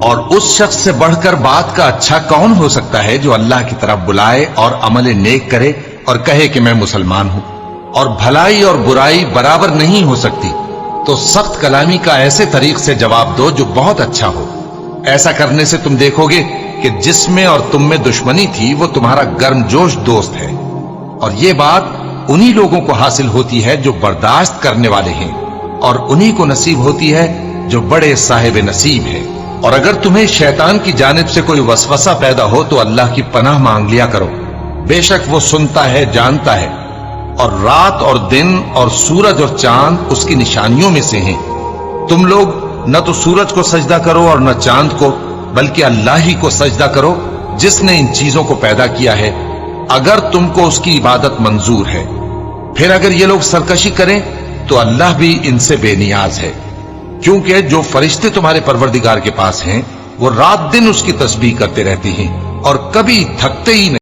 اور اس شخص سے بڑھ کر بات کا اچھا کون ہو سکتا ہے جو اللہ کی طرف بلائے اور عمل نیک کرے اور کہے کہ میں مسلمان ہوں؟ اور بھلائی اور برائی برابر نہیں ہو سکتی، تو سخت کلامی کا ایسے طریق سے جواب دو جو بہت اچھا ہو۔ ایسا کرنے سے تم دیکھو گے کہ جس میں اور تم میں دشمنی تھی وہ تمہارا گرم جوش دوست ہے، اور یہ بات انہی لوگوں کو حاصل ہوتی ہے جو برداشت کرنے والے ہیں، اور انہی کو نصیب ہوتی ہے جو بڑے صاحب نصیب ہیں۔ اور اگر تمہیں شیطان کی جانب سے کوئی وسوسہ پیدا ہو تو اللہ کی پناہ مانگ لیا کرو، بے شک وہ سنتا ہے، جانتا ہے۔ اور رات اور دن اور سورج اور چاند اس کی نشانیوں میں سے ہیں۔ تم لوگ نہ تو سورج کو سجدہ کرو اور نہ چاند کو، بلکہ اللہ ہی کو سجدہ کرو جس نے ان چیزوں کو پیدا کیا ہے، اگر تم کو اس کی عبادت منظور ہے۔ پھر اگر یہ لوگ سرکشی کریں تو اللہ بھی ان سے بے نیاز ہے، کیونکہ جو فرشتے تمہارے پروردگار کے پاس ہیں وہ رات دن اس کی تسبیح کرتے رہتے ہیں اور کبھی تھکتے ہی نہیں۔